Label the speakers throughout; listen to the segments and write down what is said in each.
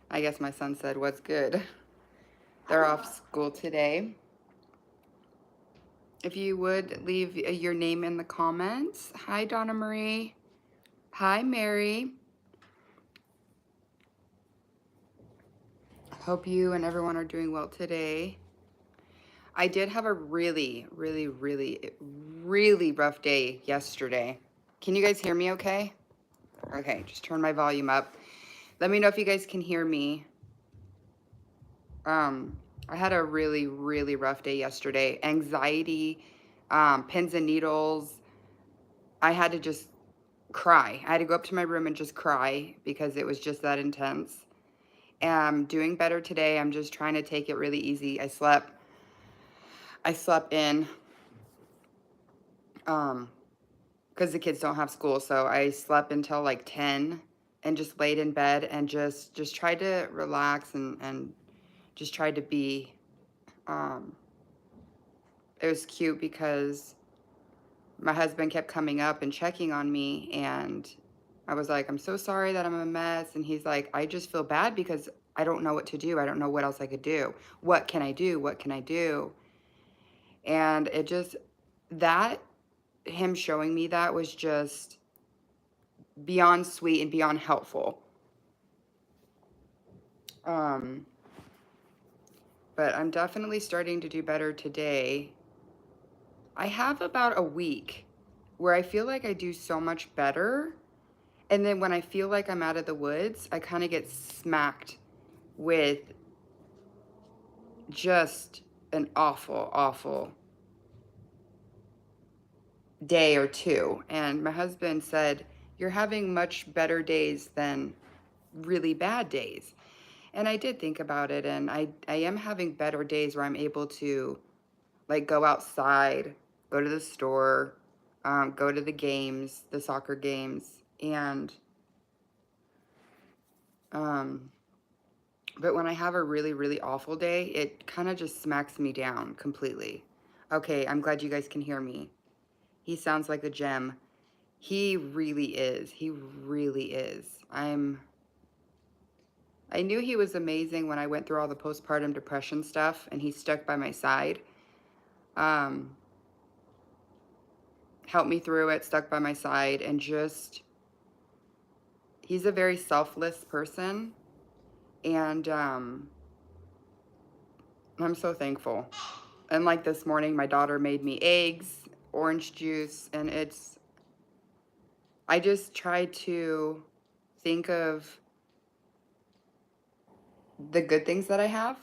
Speaker 1: I guess my son said, "What's good?" They're off school today. If you would leave your name in the comments. Hi, Donna Marie. Hi, Mary. Hope you and everyone are doing well today. I did have a really rough day yesterday. Can you guys hear me okay? Okay, just turn my volume up. Let me know if you guys can hear me. I had a really rough day yesterday. Anxiety, pins and needles. I had to just cry. I had to go up to my room and just cry because it was just that intense. I'm doing better today. I'm just trying to take it really easy. I slept in, because the kids don't have school, so I slept until like 10 and just laid in bed and just tried to relax and just tried to be. It was cute because my husband kept coming up and checking on me, and I was like, "I'm so sorry that I'm a mess." And he's like, "I just feel bad because I don't know what to do. I don't know what else I could do. What can I do? What can I do?" And it just, that, him showing me that was just beyond sweet and beyond helpful. Um, but I'm definitely starting to do better today. I have about a week where I feel like I do so much better. And then when I feel like I'm out of the woods, I kind of get smacked with just an awful day or two. And my husband said, "You're having much better days than really bad days." And I did think about it, and I am having better days where I'm able to like go outside, go to the store, go to the games, the soccer games, and um, but when I have a really awful day, it kind of just smacks me down completely. Okay, I'm glad you guys can hear me. He sounds like a gem. He really is. He really is. I knew he was amazing when I went through all the postpartum depression stuff and he stuck by my side. Um, Helped me through it, stuck by my side, and just, he's a very selfless person. And I'm so thankful. And like this morning, my daughter made me eggs, orange juice, and I just try to think of the good things that I have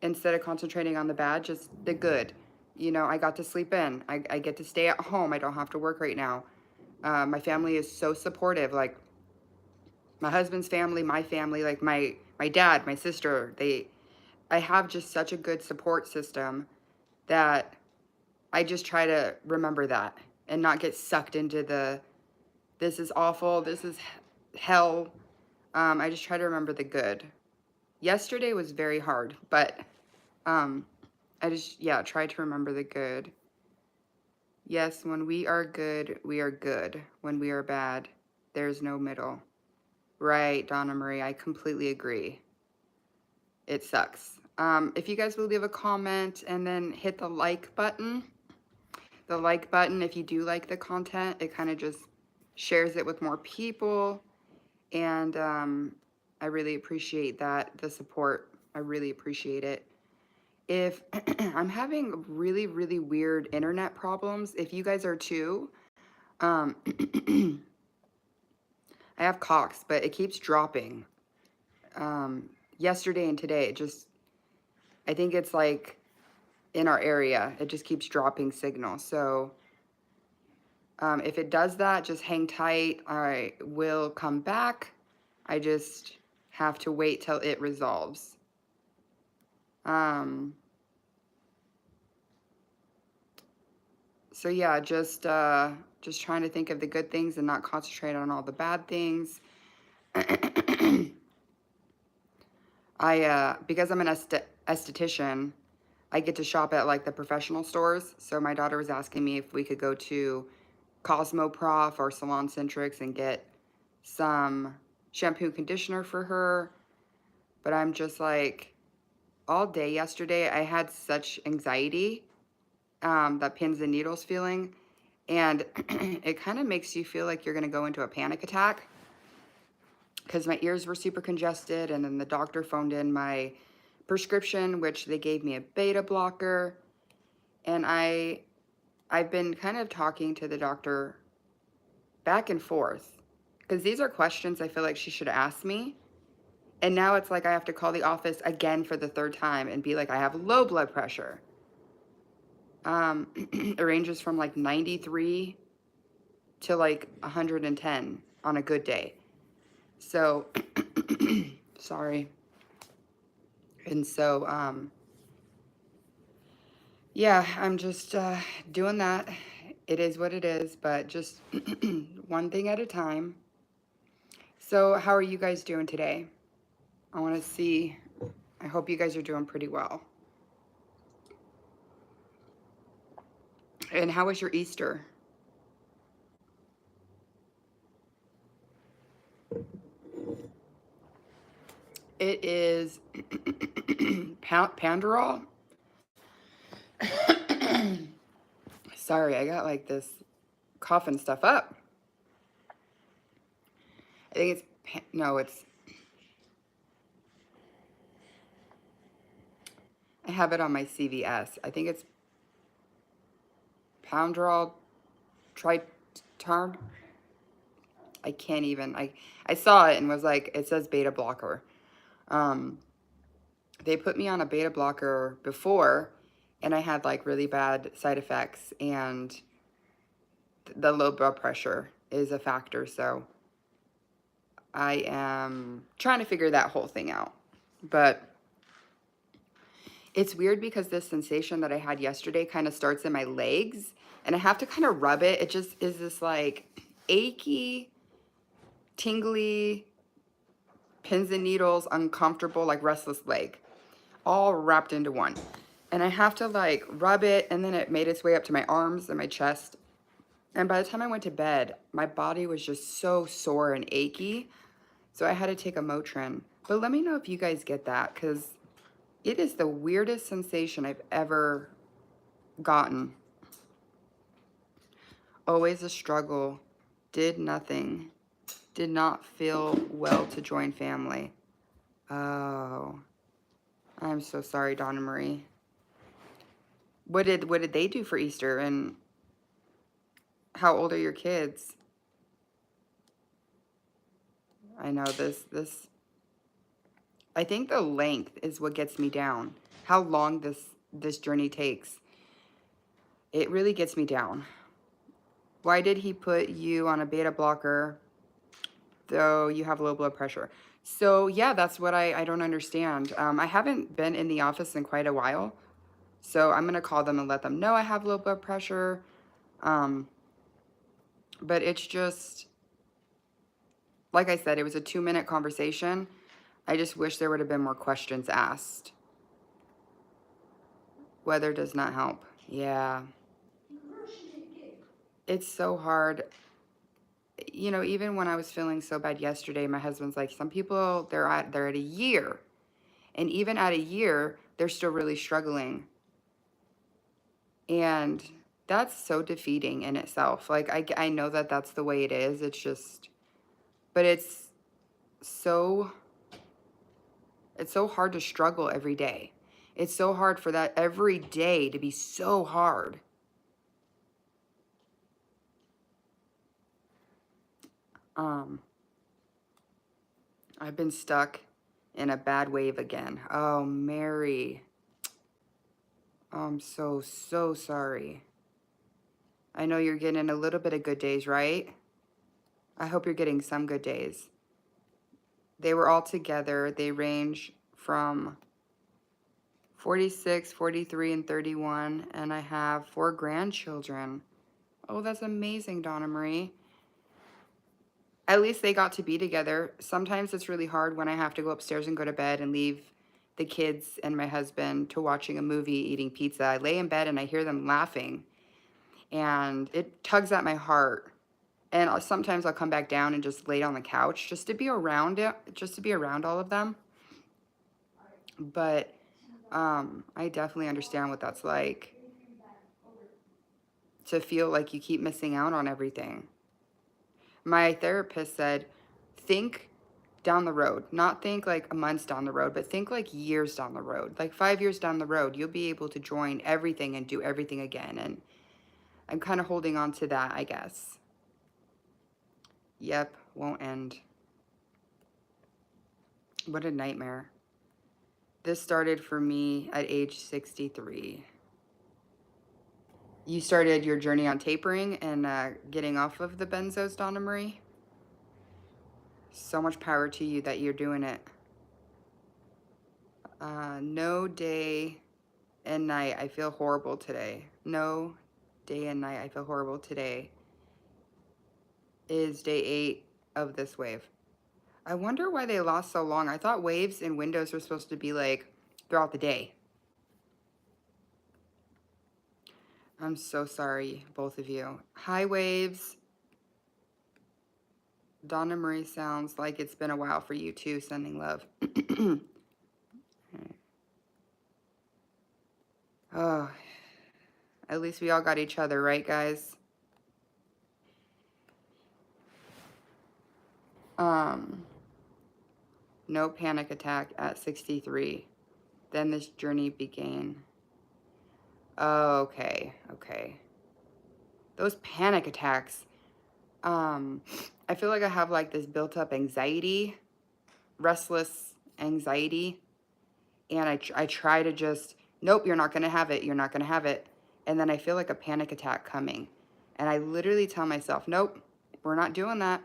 Speaker 1: instead of concentrating on the bad, just the good. You know, I got to sleep in. I get to stay at home. I don't have to work right now. My family is so supportive. Like my husband's family, my family, like my dad, my sister, I have just such a good support system that I just try to remember that and not get sucked into this is awful, this is hell. I just try to remember the good. Yesterday was very hard, but I just, yeah, try to remember the good. Yes, when we are good, we are good. When we are bad, there's no middle. Right, Donna Marie, I completely agree. It sucks. If you guys will leave a comment and then hit the like button. The like button, if you do like the content, it kind of just shares it with more people. And I really appreciate that, the support. I really appreciate it. If I'm having really weird internet problems, if you guys are too, um, I have Cox, but it keeps dropping. Yesterday and today, I think it's like in our area, it just keeps dropping signal. So if it does that, just hang tight. I will come back. I just have to wait till it resolves. So yeah, just trying to think of the good things and not concentrate on all the bad things. Because I'm an esthetician, I get to shop at like the professional stores. So my daughter was asking me if we could go to Cosmoprof or SalonCentrics and get some shampoo and conditioner for her. But I'm just like, all day yesterday, I had such anxiety, that pins and needles feeling. And it kind of makes you feel like you're going to go into a panic attack because my ears were super congested. And then the doctor phoned in my prescription, which they gave me a beta blocker. And I've been kind of talking to the doctor back and forth because these are questions I feel like she should ask me. And now it's like I have to call the office again for the third time and be like, I have low blood pressure. It ranges from like 93 to like 110 on a good day. So, sorry. And so, yeah, I'm just doing that. It is what it is, but just one thing at a time. So, how are you guys doing today? I want to see. I hope you guys are doing pretty well. And how was your Easter? It is Pandorol. Sorry, I got like this coughing stuff up. I think it's, no, it's, I have it on my CVS. I think it's Pandorol Tritarn. I can't even, I saw it and was like, it says beta blocker. Um, they put me on a beta blocker before and I had like really bad side effects, and the low blood pressure is a factor. So I am trying to figure that whole thing out. But it's weird because this sensation that I had yesterday kind of starts in my legs and I have to kind of rub it. It just is this like achy, tingly, pins and needles, uncomfortable, like restless leg, all wrapped into one. And I have to like rub it, and then it made its way up to my arms and my chest. And by the time I went to bed, my body was just so sore and achy. So I had to take a Motrin. But let me know if you guys get that, because it is the weirdest sensation I've ever gotten. Always a struggle. Did nothing. Did not feel well to join family. Oh, I'm so sorry, Donna Marie. What did they do for Easter, and how old are your kids? I know this I think the length is what gets me down. How long this journey takes. It really gets me down. Why did he put you on a beta blocker though you have low blood pressure? So yeah, that's what I don't understand. I haven't been in the office in quite a while. So I'm going to call them and let them know I have low blood pressure. But it's just, like I said, it was a 2-minute conversation. I just wish there would have been more questions asked. Weather does not help. Yeah. It's so hard. You know, even when I was feeling so bad yesterday, my husband's like, some people, they're at a year. And even at a year, they're still really struggling. And that's so defeating in itself. Like, I know that that's the way it is. It's just, but it's so hard to struggle every day. It's so hard for that every day to be so hard. I've been stuck in a bad wave again. Oh, Mary. Oh, I'm so sorry. I know you're getting a little bit of good days, right? I hope you're getting some good days. They were all together. They range from 46, 43, and 31. And I have 4 grandchildren. Oh, that's amazing, Donna Marie. At least they got to be together. Sometimes it's really hard when I have to go upstairs and go to bed and leave the kids and my husband to watching a movie, eating pizza. I lay in bed and I hear them laughing, and it tugs at my heart. And sometimes I'll come back down and just lay on the couch just to be around it, just to be around all of them. But I definitely understand what that's like, to feel like you keep missing out on everything. My therapist said, think down the road, not think like months down the road, but think like years down the road, like 5 years down the road, you'll be able to join everything and do everything again. And I'm kind of holding on to that, I guess. Yep, won't end. What a nightmare. This started for me at age 63. You started your journey on tapering and getting off of the benzos, Donna Marie. So much power to you that you're doing it. No day and night, I feel horrible today. No day and night, I feel horrible today. Is day 8 of this wave. I wonder why they lost so long. I thought waves and windows were supposed to be like throughout the day. I'm so sorry, both of you. Hi, waves. Donna Marie sounds like it's been a while for you too, sending love. Oh, at least we all got each other, right, guys? No panic attack at 63. Then this journey began. Oh, okay, okay. Those panic attacks. I feel like I have like this built up anxiety, restless anxiety. And I try to just, nope, you're not going to have it. You're not going to have it. And then I feel like a panic attack coming. And I literally tell myself, nope, we're not doing that.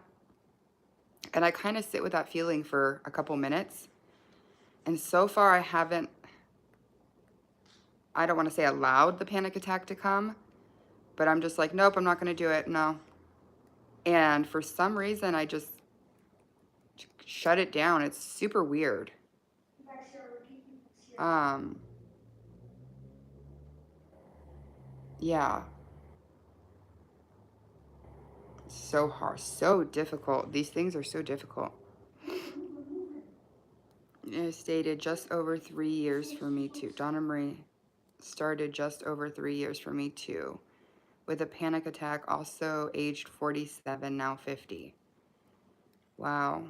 Speaker 1: And I kind of sit with that feeling for a couple minutes. And so far I don't want to say allowed the panic attack to come, but I'm just like, nope, I'm not going to do it. No. And for some reason, I just shut it down. It's super weird. Yeah. So hard, so difficult. These things are so difficult. It stated just over 3 years for me too. Donna Marie started just over 3 years for me too. With a panic attack, also aged 47, now 50. Wow.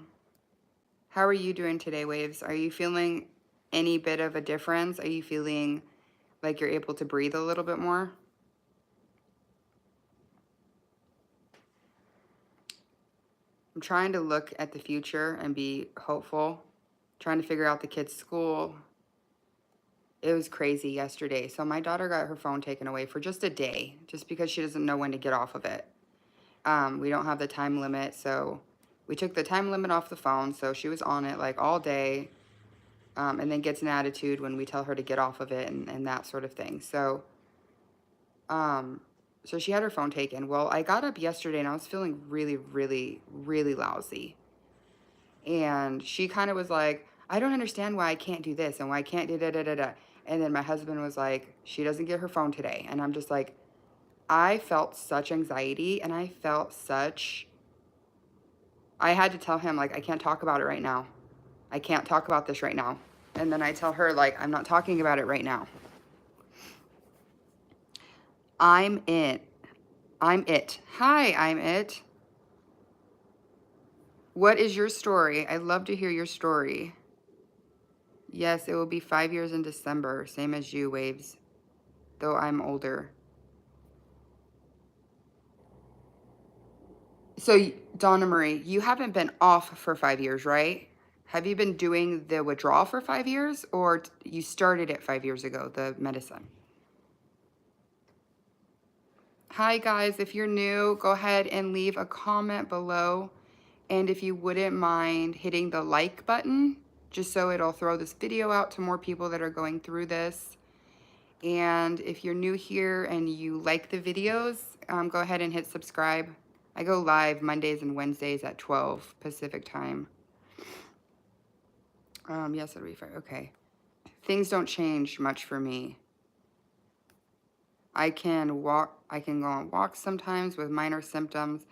Speaker 1: How are you doing today, Waves? Are you feeling any bit of a difference? Are you feeling like you're able to breathe a little bit more? I'm trying to look at the future and be hopeful, trying to figure out the kids' school. It was crazy yesterday. So my daughter got her phone taken away for just a day, just because she doesn't know when to get off of it. We don't have the time limit, so we took the time limit off the phone, so she was on it like all day, and then gets an attitude when we tell her to get off of it and that sort of thing. So she had her phone taken. Well, I got up yesterday and I was feeling really, really, really lousy. And she kind of was like, I don't understand why I can't do this and why I can't do da-da-da-da. And then my husband was like, she doesn't get her phone today. And I'm just like, I felt such anxiety and I had to tell him, like, I can't talk about it right now. I can't talk about this right now. And then I tell her, like, I'm not talking about it right now. I'm it. Hi, I'm it. What is your story? I'd love to hear your story. Yes, it will be 5 years in December, same as you, Waves, though I'm older. So, Donna Marie, you haven't been off for 5 years, right? Have you been doing the withdrawal for 5 years, or you started it 5 years ago, the medicine? Hi, guys. If you're new, go ahead and leave a comment below. And if you wouldn't mind hitting the like button, just so it'll throw this video out to more people that are going through this. And if you're new here and you like the videos, go ahead and hit subscribe. I go live Mondays and Wednesdays at 12 Pacific time. Yes, it'll be fine. Okay. Things don't change much for me. I can go on walks sometimes with minor symptoms,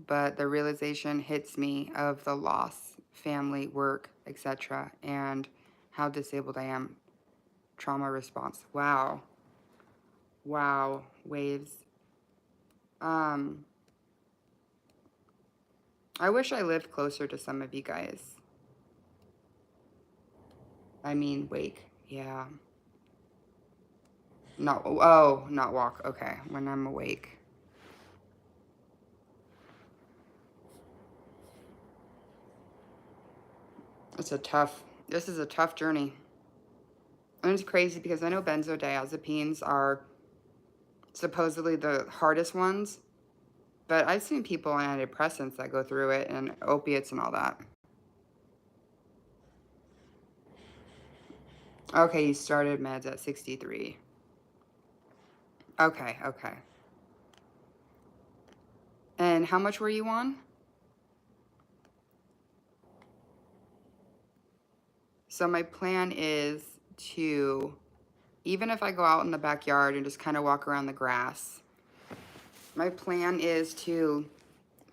Speaker 1: but the realization hits me of the loss, family, work, etc. And how disabled I am. Trauma response. Wow. Wow. Waves. I wish I lived closer to some of you guys. I mean, wake. Yeah. Not, oh, not walk. Okay. When I'm awake. This is a tough journey. And it's crazy because I know benzodiazepines are supposedly the hardest ones, but I've seen people on antidepressants that go through it and opiates and all that. Okay, you started meds at 63. Okay, okay. And how much were you on? So my plan is to, even if I go out in the backyard and just kind of walk around the grass, my plan is to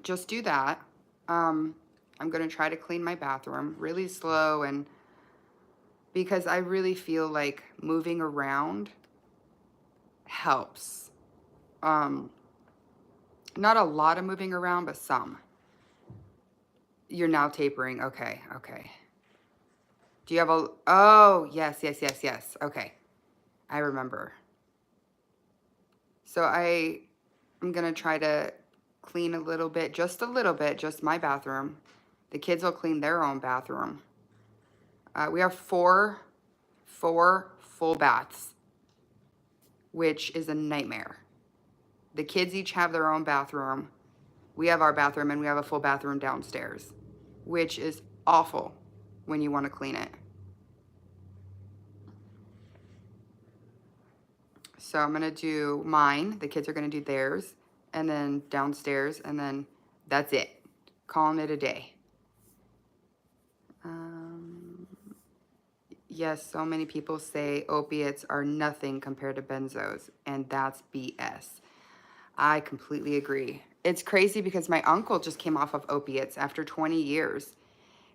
Speaker 1: just do that. I'm going to try to clean my bathroom really slow, and because I really feel like moving around helps. Not a lot of moving around, but some. You're now tapering. Okay, okay. Do you have a, oh, yes, yes, yes, yes. Okay, I remember. So I'm going to try to clean a little bit, just my bathroom. The kids will clean their own bathroom. We have four full baths, which is a nightmare. The kids each have their own bathroom. We have our bathroom, and we have a full bathroom downstairs, which is awful when you want to clean it. So I'm going to do mine. The kids are going to do theirs, and then downstairs, and then that's it. Calling it a day. Yes, so many people say opiates are nothing compared to benzos, and that's BS. I completely agree. It's crazy because my uncle just came off of opiates after 20 years,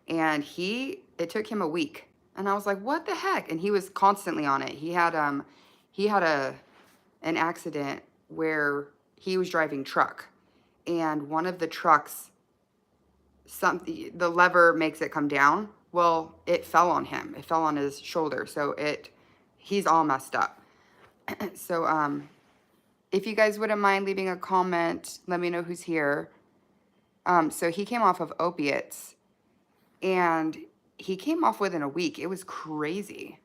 Speaker 1: and it took him a week. And I was like, what the heck? And he was constantly on it. He had an accident where he was driving truck, and one of the trucks, the lever makes it come down. Well, it fell on him. It fell on his shoulder. So he's all messed up. So, if you guys wouldn't mind leaving a comment, let me know who's here. So he came off of opiates, and he came off within a week. It was crazy.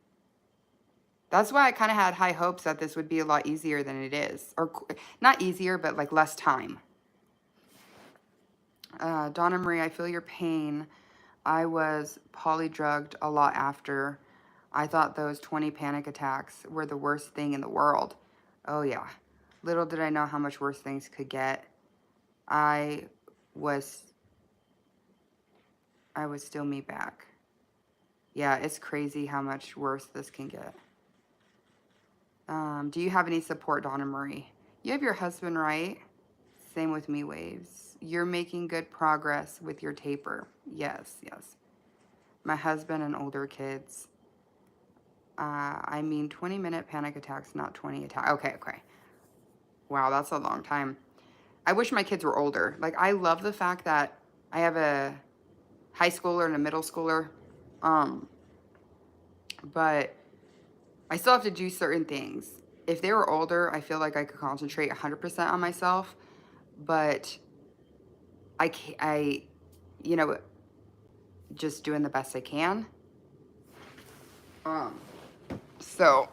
Speaker 1: That's why I kind of had high hopes that this would be a lot easier than it is. Or not easier, but like less time. Donna Marie, I feel your pain. I was polydrugged a lot after. I thought those 20 panic attacks were the worst thing in the world. Oh yeah. Little did I know how much worse things could get. I was still me back. Yeah, it's crazy how much worse this can get. Do you have any support, Donna Marie? You have your husband, right? Same with me, Waves. You're making good progress with your taper. Yes, yes. My husband and older kids. I mean 20-minute panic attacks, not 20 attacks. Okay, okay. Wow, that's a long time. I wish my kids were older. Like, I love the fact that I have a high schooler and a middle schooler. But I still have to do certain things. If they were older, I feel like I could concentrate 100% on myself. But I, you know, just doing the best I can. So,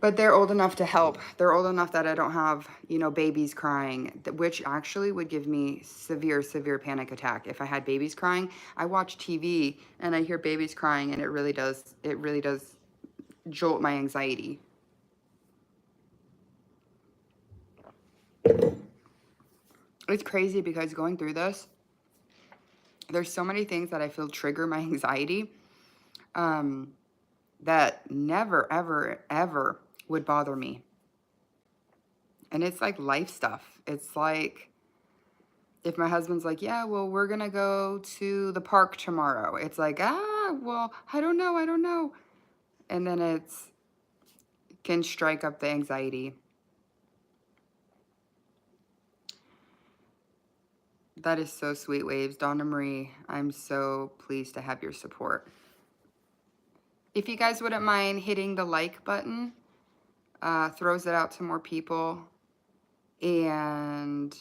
Speaker 1: but they're old enough to help. They're old enough that I don't have, babies crying, which actually would give me severe, severe panic attack. If I had babies crying, I watch TV and I hear babies crying, and it really does jolt my anxiety. It's crazy because going through this, there's so many things that I feel trigger my anxiety, that never, ever, ever would bother me. And it's like life stuff. It's if my husband's like, yeah, well, we're going to go to the park tomorrow. It's like, well, I don't know. And then it's can strike up the anxiety. That is so sweet, Waves. Donna Marie, I'm so pleased to have your support. If you guys wouldn't mind hitting the like button, throws it out to more people. And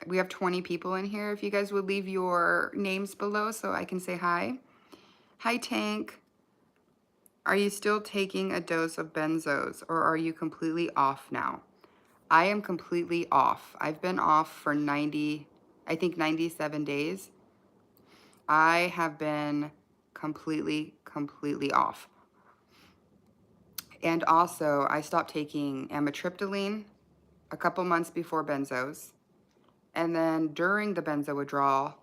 Speaker 1: we have 20 people in here. If you guys would leave your names below so I can say hi. Hi, Tank. Are you still taking a dose of benzos or are you completely off now? I am completely off. I've been off for 97 days. I have been completely off. And also, I stopped taking amitriptyline a couple months before benzos. And then during the benzo withdrawal,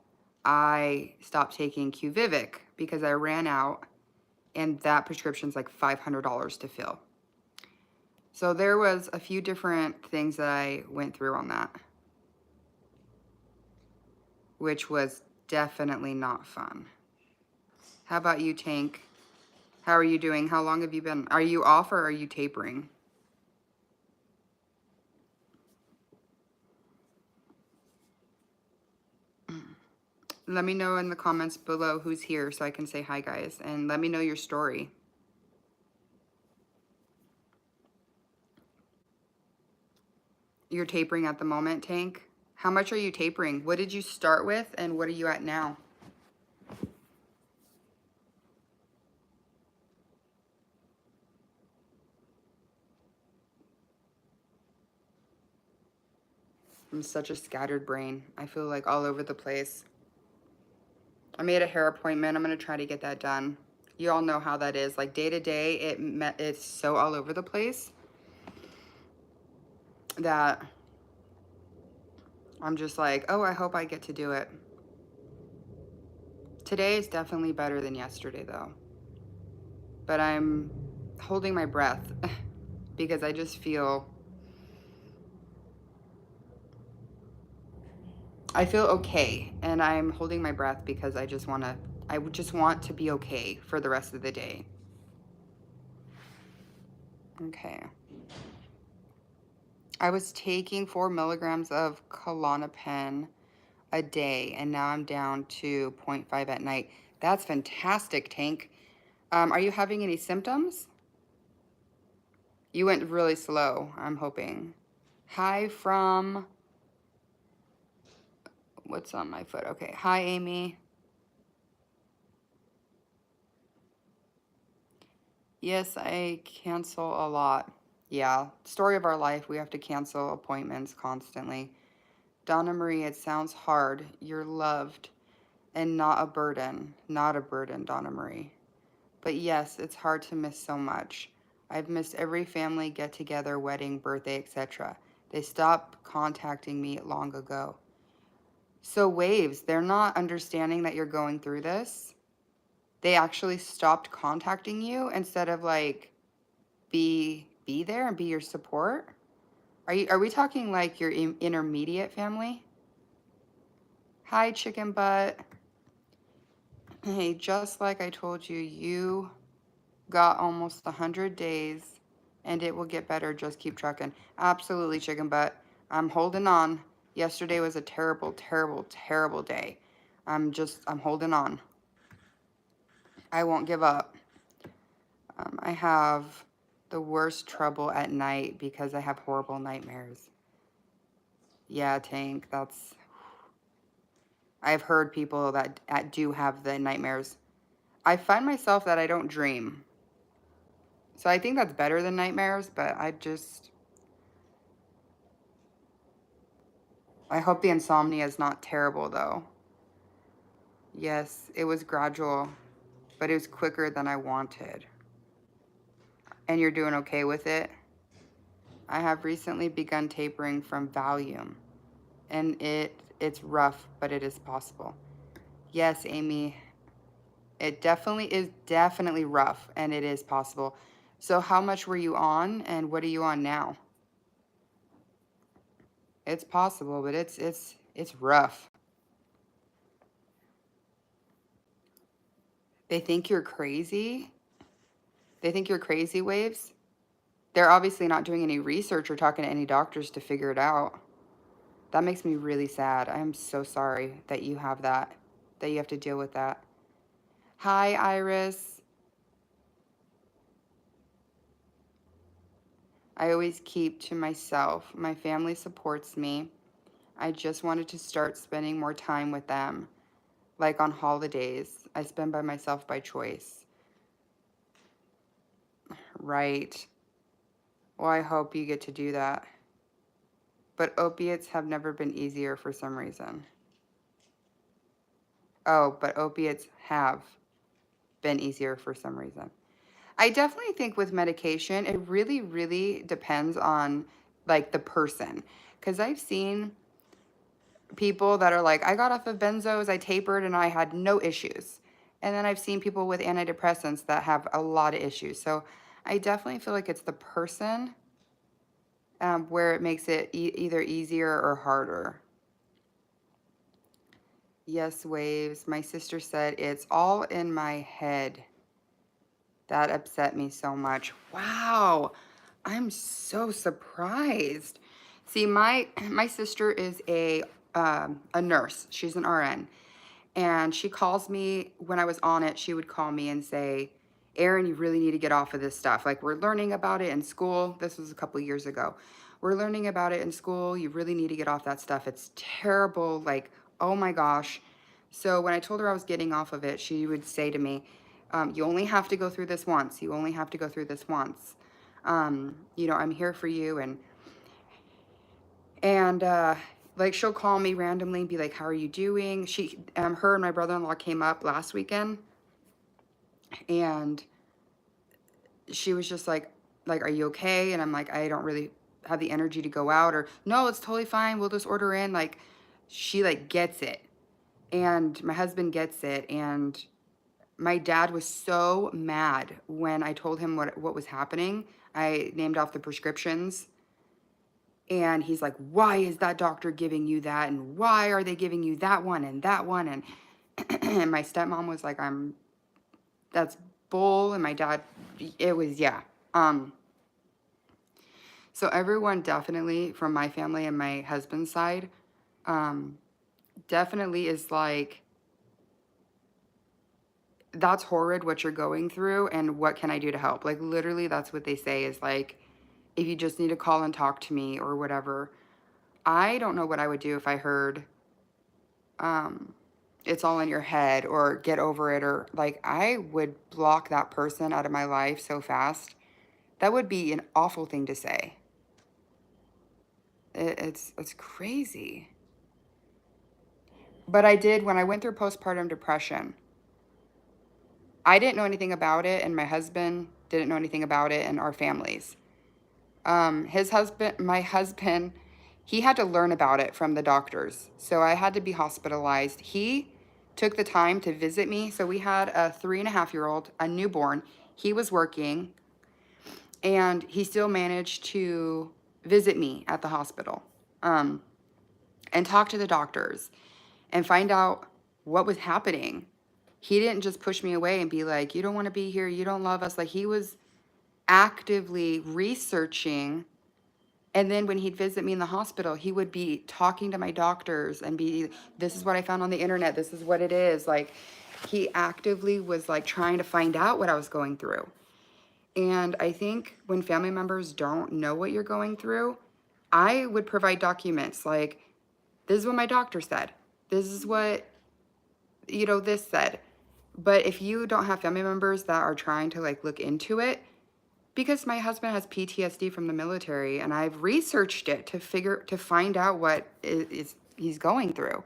Speaker 1: I stopped taking Qvivic because I ran out, and that prescription's like $500 to fill. So there was a few different things that I went through on that, which was definitely not fun. How about you, Tank? How are you doing? How long have you been? Are you off or are you tapering? Let me know in the comments below who's here so I can say hi, guys. And let me know your story. You're tapering at the moment, Tank? How much are you tapering? What did you start with and what are you at now? I'm such a scattered brain. I feel like all over the place. I made a hair appointment. I'm going to try to get that done. You all know how that is. Like day to day, it's so all over the place that I'm just like, oh, I hope I get to do it. Today is definitely better than yesterday, though. But I'm holding my breath because I just feel... I feel okay, and I'm holding my breath because I just want to be okay for the rest of the day. Okay. I was taking 4 milligrams of Klonopin a day, and now I'm down to 0.5 at night. That's fantastic, Tank. Are you having any symptoms? You went really slow, I'm hoping. Hi from... What's on my foot? Okay. Hi, Amy. Yes, I cancel a lot. Yeah, story of our life. We have to cancel appointments constantly. Donna Marie, it sounds hard. You're loved and not a burden. Not a burden, Donna Marie. But yes, it's hard to miss so much. I've missed every family get-together, wedding, birthday, etc. They stopped contacting me long ago. So Waves, they're not understanding that you're going through this. They actually stopped contacting you instead of like be there and be your support. Are we talking like your intermediate family? Hi, chicken butt. Hey, just like I told you, you got almost 100 days and it will get better. Just keep trucking. Absolutely, chicken butt. I'm holding on. Yesterday was a terrible day. I'm holding on. I won't give up. I have the worst trouble at night because I have horrible nightmares. Yeah, Tank, I've heard people that do have the nightmares. I find myself that I don't dream. So I think that's better than nightmares, but I hope the insomnia is not terrible, though. Yes, it was gradual, but it was quicker than I wanted. And you're doing okay with it? I have recently begun tapering from Valium, and it's rough, but it is possible. Yes, Amy, it is definitely rough, and it is possible. So how much were you on, and what are you on now? It's possible, but it's It's rough. They think you're crazy. They think you're crazy, Waves. They're obviously not doing any research or talking to any doctors to figure it out. That makes me really sad. I am so sorry that you have that you have to deal with that. Hi, Iris. I always keep to myself. My family supports me. I just wanted to start spending more time with them, like on holidays. I spend by myself by choice. Right. Well, I hope you get to do that. But opiates have never been easier for some reason. Oh, but opiates have been easier for some reason. I definitely think with medication, it really, really depends on like the person. Because I've seen people that are like, I got off of benzos, I tapered, and I had no issues. And then I've seen people with antidepressants that have a lot of issues. So I definitely feel like it's the person where it makes it either easier or harder. Yes, Waves. My sister said it's all in my head. That upset me so much. Wow. I'm so surprised. See, my sister is a nurse. She's an RN. And she calls me when I was on it. She would call me and say, Erin, you really need to get off of this stuff. Like, we're learning about it in school. This was a couple years ago. We're learning about it in school. You really need to get off that stuff. It's terrible. Like, oh my gosh. So when I told her I was getting off of it, she would say to me, you only have to go through this once. You only have to go through this once. You know, I'm here for you. And like, she'll call me randomly and be like, how are you doing? Her and my brother-in-law came up last weekend, and she was just like, are you okay? And I'm like, I don't really have the energy to go out, or no, it's totally fine. We'll just order in. Like, she like gets it. And my husband gets it. And my dad was so mad when I told him what was happening. I named off the prescriptions. And he's like, why is that doctor giving you that? And why are they giving you that one and that one? And, and my stepmom was like, that's bull. And my dad, it was, yeah. So everyone definitely from my family and my husband's side, definitely is like, that's horrid what you're going through, and what can I do to help? Like, literally, that's what they say is like, if you just need to call and talk to me or whatever. I don't know what I would do if I heard, it's all in your head, or get over it, or like, I would block that person out of my life so fast. That would be an awful thing to say. It's crazy. But I did, when I went through postpartum depression, I didn't know anything about it, and my husband didn't know anything about it, and our families. My husband, he had to learn about it from the doctors. So I had to be hospitalized. He took the time to visit me. So we had a 3.5-year-old, a newborn. He was working, and he still managed to visit me at the hospital, and talk to the doctors and find out what was happening. He didn't just push me away and be like, you don't want to be here, you don't love us. Like, he was actively researching. And then when he'd visit me in the hospital, he would be talking to my doctors and be, this is what I found on the internet, this is what it is. Like, he actively was like trying to find out what I was going through. And I think when family members don't know what you're going through, I would provide documents like, this is what my doctor said. This is what, this said. But if you don't have family members that are trying to like look into it, because my husband has PTSD from the military, and I've researched it to find out what he's going through.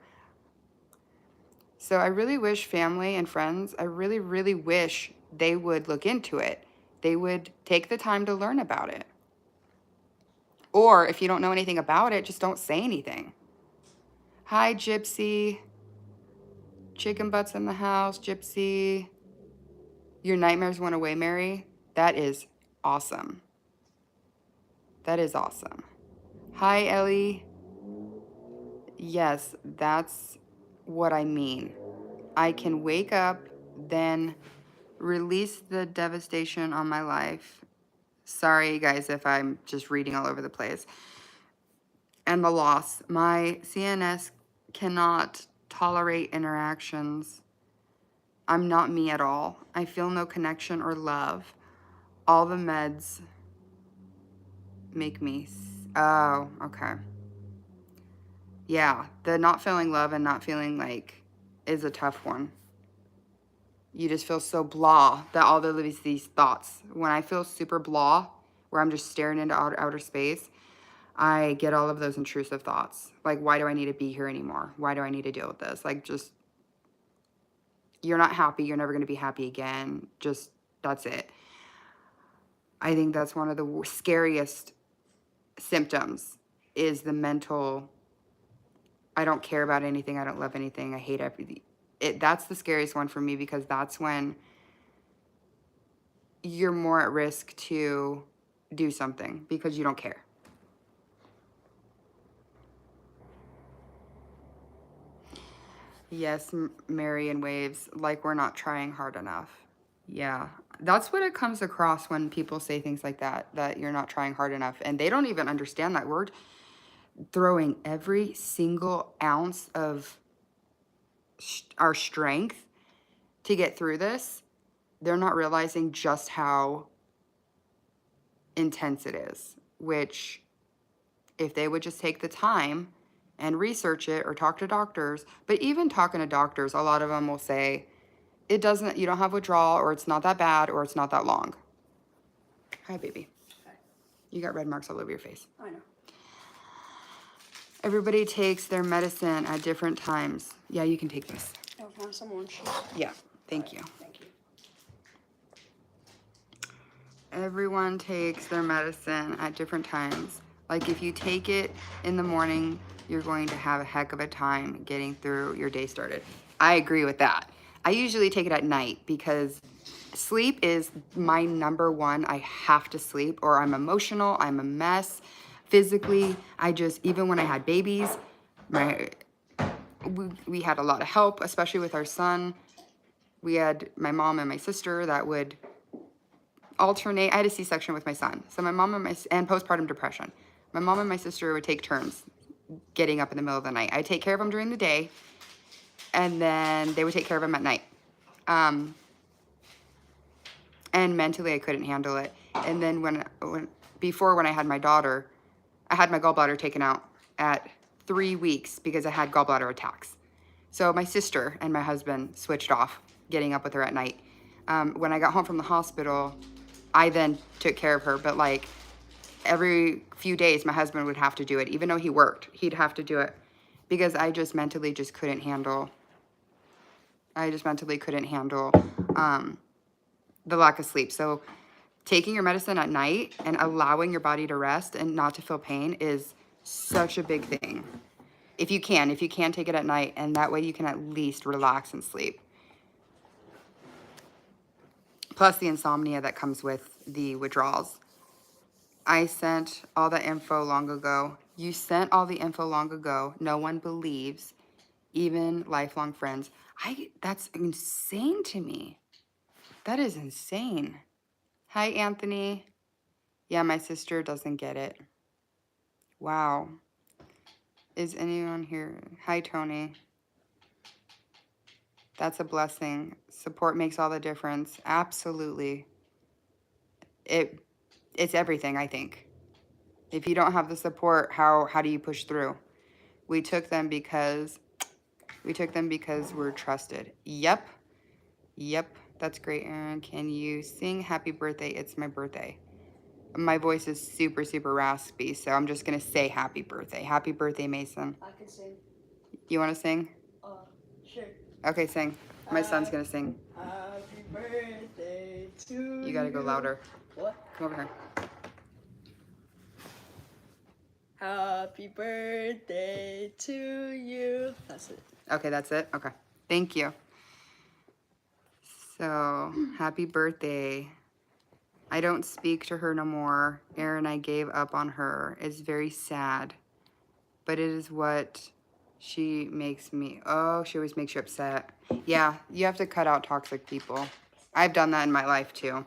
Speaker 1: So I really wish family and friends, I really, really wish they would look into it. They would take the time to learn about it. Or if you don't know anything about it, just don't say anything. Hi, Gypsy. Chicken butts in the house, Gypsy. Your nightmares went away, Mary. That is awesome. That is awesome. Hi, Ellie. Yes, that's what I mean. I can wake up, then release the devastation on my life. Sorry, guys, if I'm just reading all over the place. And the loss. My CNS cannot tolerate interactions. I'm not me at all. I feel no connection or love. All the meds make me. Oh, okay. Yeah, the not feeling love and not feeling like is a tough one. You just feel so blah that all these thoughts. When I feel super blah, where I'm just staring into outer space, I get all of those intrusive thoughts. Like, why do I need to be here anymore? Why do I need to deal with this? Like, just, you're not happy. You're never going to be happy again. Just, that's it. I think that's one of the scariest symptoms is the mental, I don't care about anything. I don't love anything. I hate everything. That's the scariest one for me because that's when you're more at risk to do something because you don't care. Yes, Mary and Waves, like we're not trying hard enough. Yeah, that's what it comes across when people say things like that, that you're not trying hard enough. And they don't even understand that word. Throwing every single ounce of our strength to get through this, they're not realizing just how intense it is, which if they would just take the time and research it or talk to doctors, but even talking to doctors, a lot of them will say, it doesn't, you don't have withdrawal, or it's not that bad, or it's not that long. Hi, baby.
Speaker 2: Hi.
Speaker 1: You got red marks all over your face.
Speaker 2: I know.
Speaker 1: Everybody takes their medicine at different times. Yeah, you can take this.
Speaker 2: I found some orange.
Speaker 1: Yeah, thank you.
Speaker 2: Thank you.
Speaker 1: Everyone takes their medicine at different times. Like if you take it in the morning, you're going to have a heck of a time getting through your day started. I agree with that. I usually take it at night because sleep is my number one. I have to sleep or I'm emotional, I'm a mess. Physically, even when I had babies, we had a lot of help, especially with our son. We had my mom and my sister that would alternate. I had a C-section with my son. So my mom and postpartum depression. My mom and my sister would take turns getting up in the middle of the night. I'd take care of him during the day, and then they would take care of him at night. And mentally, I couldn't handle it. And then when I had my daughter, I had my gallbladder taken out at 3 weeks because I had gallbladder attacks. So my sister and my husband switched off getting up with her at night. When I got home from the hospital, I then took care of her, but like every few days, my husband would have to do it. Even though he worked, he'd have to do it because I just mentally just couldn't handle. The lack of sleep. So taking your medicine at night and allowing your body to rest and not to feel pain is such a big thing. If you can take it at night, and that way you can at least relax and sleep. Plus the insomnia that comes with the withdrawals. I sent all the info long ago. You sent all the info long ago. No one believes, even lifelong friends. That's insane to me. That is insane. Hi, Anthony. Yeah, my sister doesn't get it. Wow. Is anyone here? Hi, Tony. That's a blessing. Support makes all the difference. Absolutely. It's everything, I think. If you don't have the support, how do you push through? We took them because we're trusted. Yep. That's great, Aaron. Can you sing happy birthday? It's my birthday. My voice is super, super raspy, so I'm just going to say happy birthday. Happy birthday, Mason.
Speaker 2: I can sing.
Speaker 1: You want to sing?
Speaker 2: Sure.
Speaker 1: Okay, sing. My son's going to sing.
Speaker 2: Happy birthday to you.
Speaker 1: You got to go louder.
Speaker 2: What?
Speaker 1: Come over here.
Speaker 2: Happy birthday to you. That's it.
Speaker 1: Okay, that's it? Okay. Thank you. So, happy birthday. I don't speak to her no more. Aaron, I gave up on her. It's very sad. But it is what She makes me, oh, she always makes you upset. Yeah, you have to cut out toxic people. I've done that in my life too.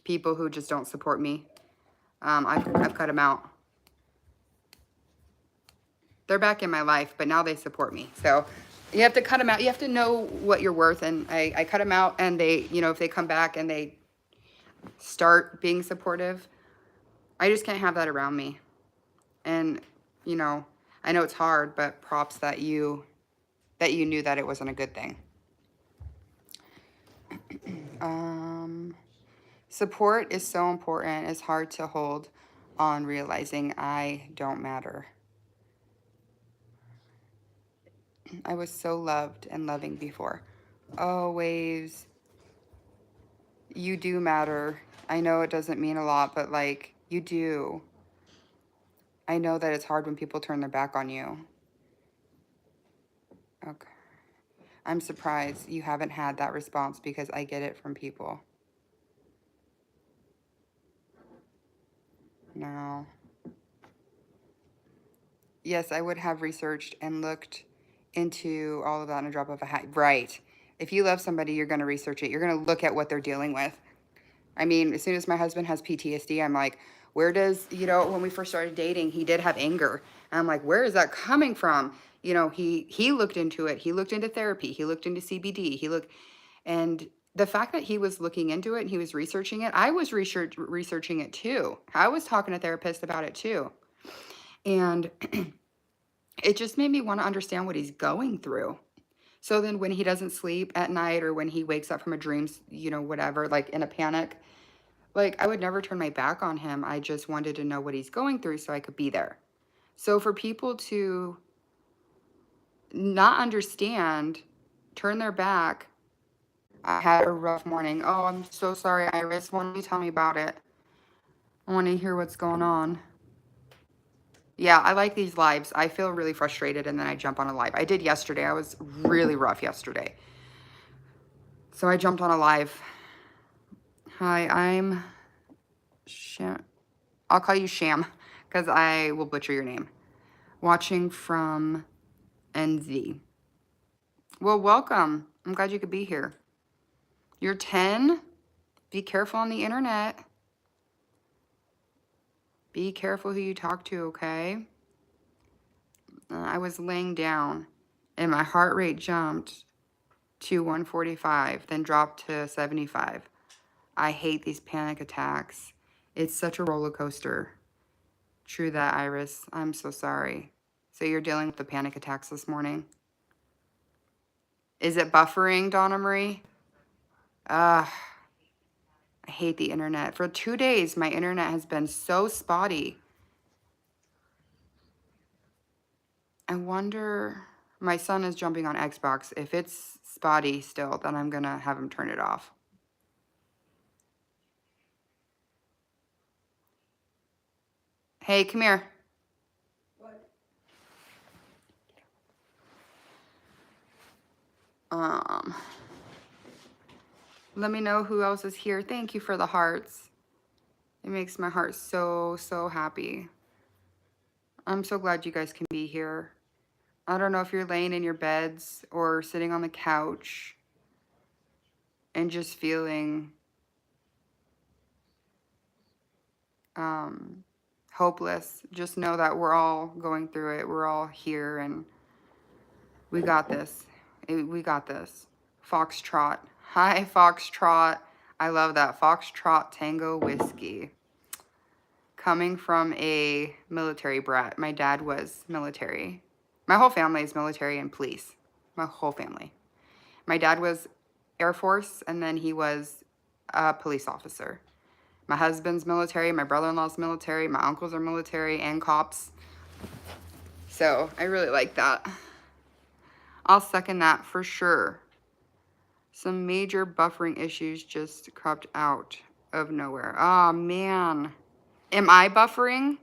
Speaker 1: People who just don't support me. I've cut them out. They're back in my life, but now they support me. So you have to cut them out. You have to know what you're worth. And I cut them out, and they, you know, if they come back and they start being supportive, I just can't have that around me. And, you know, I know it's hard, but props that you knew that it wasn't a good thing. Support is so important. It's hard to hold on realizing I don't matter. I was so loved and loving before. Oh, waves. You do matter. I know it doesn't mean a lot, but like, you do. I know that it's hard when people turn their back on you. Okay. I'm surprised you haven't had that response because I get it from people. No. Yes, I would have researched and looked into all of that in a drop of a hat. Right. If you love somebody, you're going to research it. You're going to look at what they're dealing with. I mean, as soon as my husband has PTSD, I'm like, where does, you know, when we first started dating, he did have anger. And I'm like, where is that coming from? You know, he looked into it. He looked into therapy. He looked into CBD. And the fact that he was looking into it and he was researching it, I was researching it too. I was talking to therapists about it too. And it just made me want to understand what he's going through. So then when he doesn't sleep at night or when he wakes up from a dream, you know, whatever, like in a panic, like I would never turn my back on him. I just wanted to know what he's going through so I could be there. So for people to not understand, turn their back, I had a rough morning. Oh, I'm so sorry, Iris. Why don't you tell me about it? I want to hear what's going on. Yeah, I like these lives. I feel really frustrated and then I jump on a live. I did yesterday. I was really rough yesterday. So I jumped on a live. Hi, I'm Sham. I'll call you Sham because I will butcher your name. Watching from NZ. Well, welcome. I'm glad you could be here. You're 10. Be careful on the internet. Be careful who you talk to, okay? I was laying down and my heart rate jumped to 145, then dropped to 75. I hate these panic attacks. It's such a roller coaster. True that, Iris. I'm so sorry. So you're dealing with the panic attacks this morning? Is it buffering, Donna Marie? I hate the internet. For 2 days, my internet has been so spotty. I wonder, my son is jumping on Xbox. If it's spotty still, then I'm gonna have him turn it off. Hey, come here.
Speaker 2: What?
Speaker 1: Let me know who else is here. Thank you for the hearts. It makes my heart so, so happy. I'm so glad you guys can be here. I don't know if you're laying in your beds or sitting on the couch and just feeling hopeless. Just know that we're all going through it. We're all here and we got this. We got this. Foxtrot. Hi, Foxtrot. I love that. Foxtrot Tango Whiskey. Coming from a military brat. My dad was military. My whole family is military and police. My whole family. My dad was Air Force and then he was a police officer. My husband's military. My brother-in-law's military. My uncles are military and cops. So I really like that. I'll second that for sure. Some major buffering issues just cropped out of nowhere. Oh, man. Am I buffering?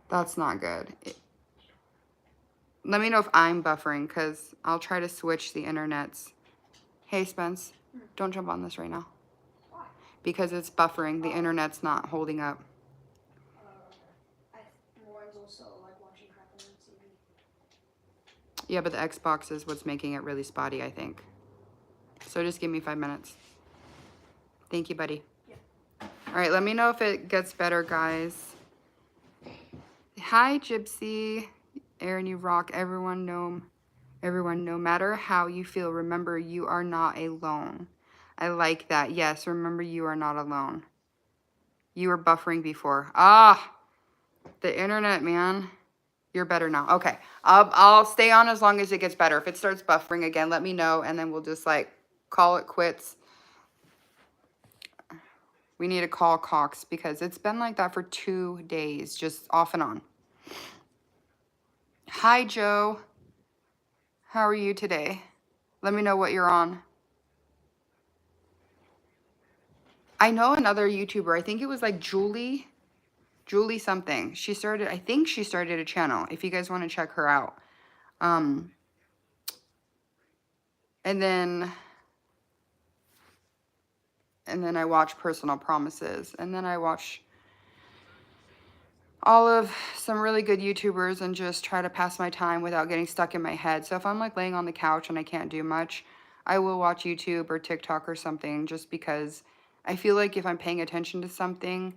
Speaker 1: That's not good. Let me know if I'm buffering because I'll try to switch the internets. Hey, Spence, don't jump on this right now.
Speaker 2: Why?
Speaker 1: Because it's buffering. The internet's not holding up.
Speaker 2: More
Speaker 1: Yeah, but the Xbox is what's making it really spotty, I think. So just give me 5 minutes. Thank you, buddy.
Speaker 2: Yeah.
Speaker 1: All right, let me know if it gets better, guys. Hi, Gypsy. Aaron, you rock. Everyone, no matter how you feel, remember you are not alone. I like that. Yes, remember you are not alone. You were buffering before. Ah, the internet, man. You're better now. Okay, I'll stay on as long as it gets better. If it starts buffering again, let me know, and then we'll just like call it quits. We need to call Cox because it's been like that for 2 days, just off and on. Hi, Joe. How are you today? Let me know what you're on. I know another YouTuber. I think it was like Julie something. She started, I think she started a channel, if you guys want to check her out. And then I watch Personal Promises. And then I watch all of some really good YouTubers and just try to pass my time without getting stuck in my head. So if I'm like laying on the couch and I can't do much, I will watch YouTube or TikTok or something, just because I feel like if I'm paying attention to something,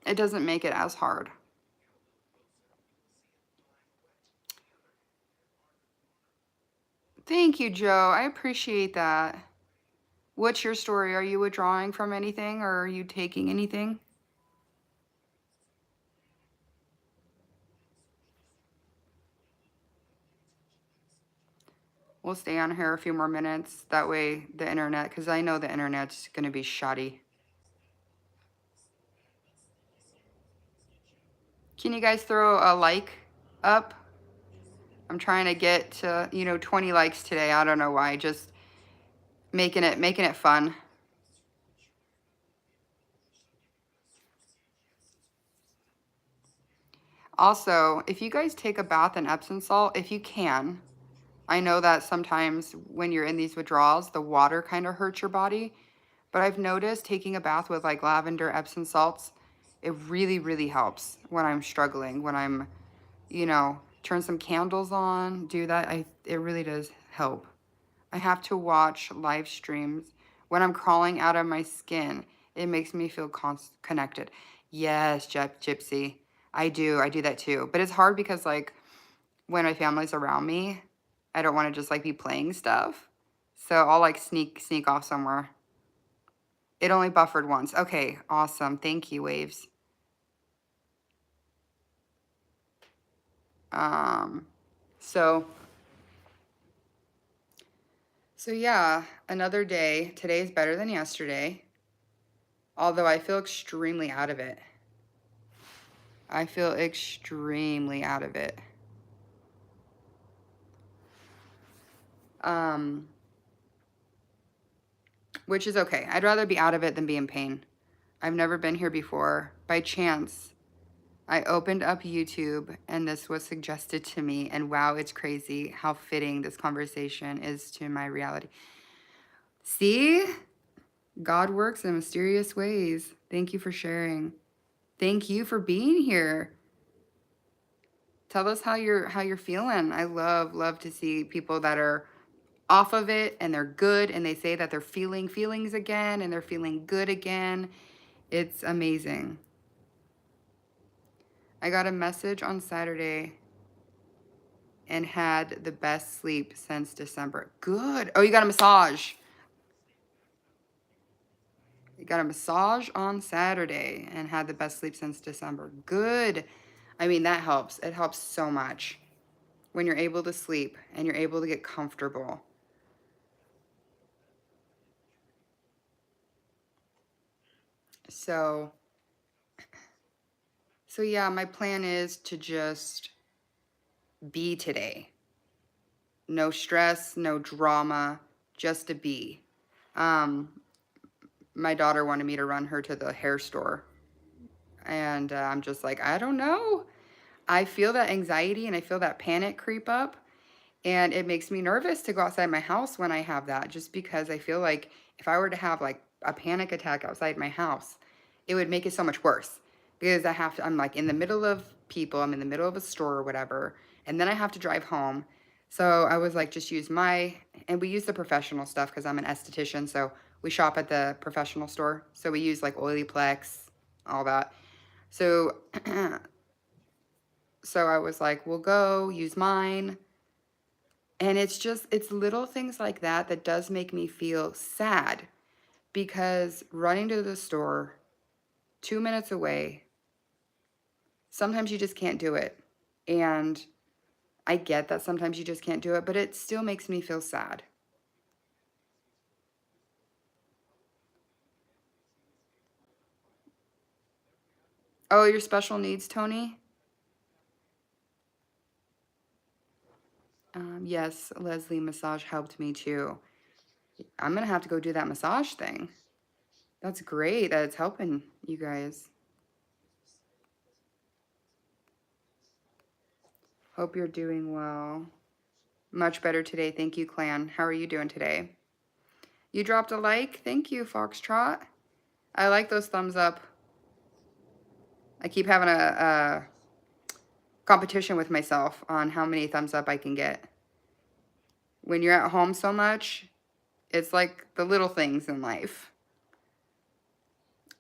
Speaker 1: it doesn't make it as hard. Thank you, Joe. I appreciate that. What's your story? Are you withdrawing from anything, or are you taking anything? We'll stay on here a few more minutes. That way the internet, because I know the internet's going to be shoddy. Can you guys throw a like up? I'm trying to get to, 20 likes today. I don't know why. Just making it fun. Also, if you guys take a bath in Epsom salt, if you can, I know that sometimes when you're in these withdrawals, the water kind of hurts your body. But I've noticed taking a bath with like lavender Epsom salts, it really, really helps when I'm struggling, when I'm, turn some candles on, do that. It really does help. I have to watch live streams. When I'm crawling out of my skin, it makes me feel connected. Yes, Gypsy. I do that too. But it's hard because like when my family's around me, I don't want to just like be playing stuff. So I'll like sneak off somewhere. It only buffered once. Okay, awesome. Thank you, Waves. So yeah, another day. Today's better than yesterday. Although I feel extremely out of it. I feel extremely out of it. Which is okay. I'd rather be out of it than be in pain. I've never been here before. By chance, I opened up YouTube and this was suggested to me, and wow, it's crazy how fitting this conversation is to my reality. See? God works in mysterious ways. Thank you for sharing. Thank you for being here. Tell us how you're feeling. I love to see people that are off of it and they're good and they say that they're feeling feelings again and they're feeling good again. It's amazing. I got a message on Saturday and had the best sleep since December. Good. Oh, you got a massage. You got a massage on Saturday and had the best sleep since December. Good. I mean, that helps. It helps so much when you're able to sleep and you're able to get comfortable. So yeah, my plan is to just be today. No stress, no drama, just to be. My daughter wanted me to run her to the hair store. And I'm just like, I don't know. I feel that anxiety and I feel that panic creep up. And it makes me nervous to go outside my house when I have that, just because I feel like if I were to have like a panic attack outside my house, it would make it so much worse, because I'm like in the middle of people, I'm in the middle of a store or whatever, and then I have to drive home. So I was like, just use and we use the professional stuff because I'm an esthetician. So we shop at the professional store. So we use like Oilyplex, all that. So, so I was like, we'll go use mine. And it's little things like that that does make me feel sad because running to the store 2 minutes away, sometimes you just can't do it. And I get that sometimes you just can't do it, but it still makes me feel sad. Oh, your special needs, Tony? Yes, Leslie, massage helped me too. I'm gonna have to go do that massage thing. That's great that it's helping you guys. Hope you're doing well. Much better today. Thank you, Clan. How are you doing today? You dropped a like. Thank you, Foxtrot. I like those thumbs up. I keep having a competition with myself on how many thumbs up I can get. When you're at home so much, it's like the little things in life.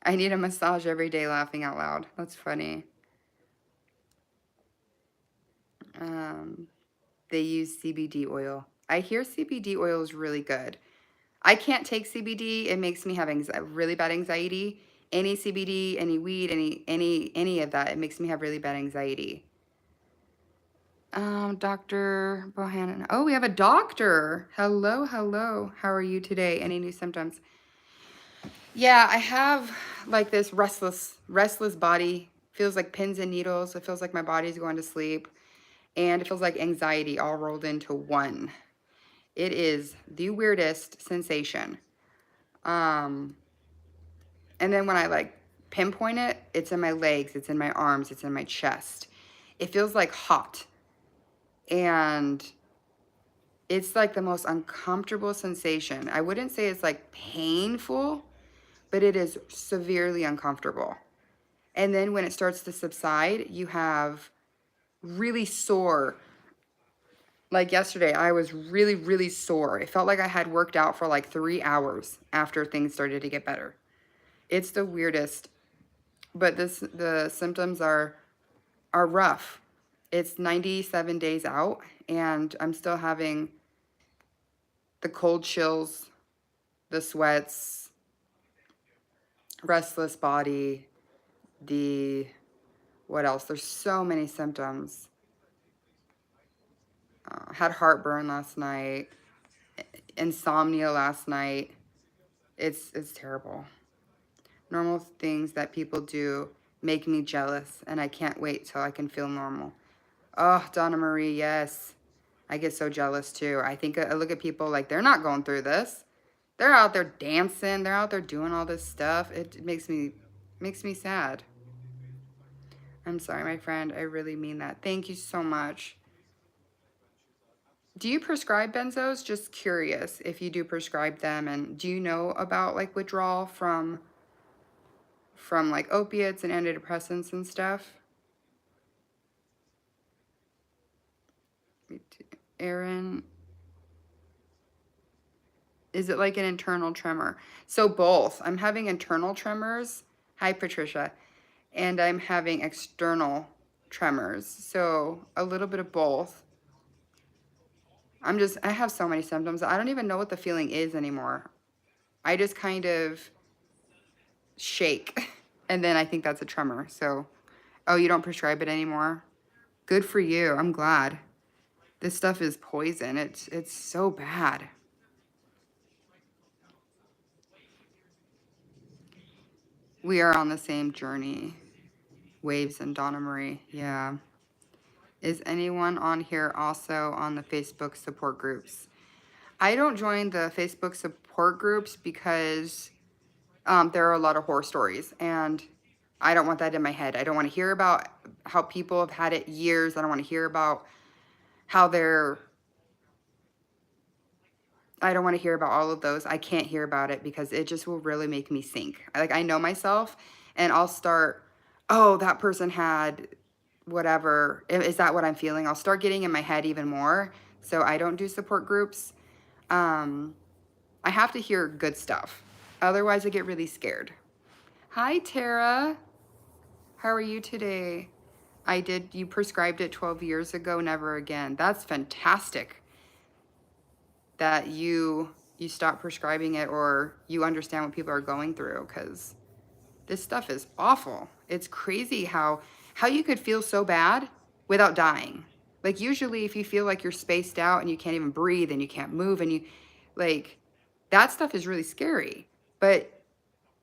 Speaker 1: I need a massage every day laughing out loud. That's funny. They use CBD oil. I hear CBD oil is really good. I can't take CBD. It makes me have really bad anxiety. Any CBD, any weed, any of that, it makes me have really bad anxiety. Dr. Bohannon. Oh, we have a doctor. Hello, hello. How are you today? Any new symptoms? Yeah, I have like this restless body. Feels like pins and needles. It feels like my body's going to sleep. And it feels like anxiety all rolled into one. It is the weirdest sensation. And then when I like pinpoint it, it's in my legs, it's in my arms, it's in my chest. It feels like hot. And it's like the most uncomfortable sensation. I wouldn't say it's like painful, but it is severely uncomfortable. And then when it starts to subside, you have really sore. Like yesterday, I was really, really sore. It felt like I had worked out for like 3 hours after things started to get better. It's the weirdest, but the symptoms are rough. It's 97 days out, and I'm still having the cold chills, the sweats, restless body, what else? There's so many symptoms. Had heartburn last night, insomnia last night. It's terrible. Normal things that people do make me jealous, and I can't wait till I can feel normal. Oh, Donna Marie, yes. I get so jealous too. I look at people like they're not going through this. They're out there dancing. They're out there doing all this stuff. It makes me sad. I'm sorry, my friend. I really mean that. Thank you so much. Do you prescribe benzos? Just curious if you do prescribe them, and do you know about like withdrawal from like opiates and antidepressants and stuff? Aaron, is it like an internal tremor? So both. I'm having internal tremors. Hi, Patricia. And I'm having external tremors. So a little bit of both. I have so many symptoms. I don't even know what the feeling is anymore. I just kind of shake. And then I think that's a tremor. So, oh, you don't prescribe it anymore? Good for you. I'm glad. This stuff is poison. It's so bad. We are on the same journey. Waves and Donna Marie. Yeah. Is anyone on here also on the Facebook support groups? I don't join the Facebook support groups because there are a lot of horror stories, and I don't want that in my head. I don't want to hear about how people have had it years. I don't want to hear about how I don't want to hear about all of those. I can't hear about it because it just will really make me sink. Like, I know myself, and I'll start, oh, that person had whatever, is that what I'm feeling? I'll start getting in my head even more. So I don't do support groups. I have to hear good stuff. Otherwise, I get really scared. Hi, Tara. How are you today? You prescribed it 12 years ago, never again. That's fantastic that you stop prescribing it, or you understand what people are going through, because this stuff is awful. It's crazy how you could feel so bad without dying. Like, usually if you feel like you're spaced out and you can't even breathe and you can't move and you, like, that stuff is really scary. But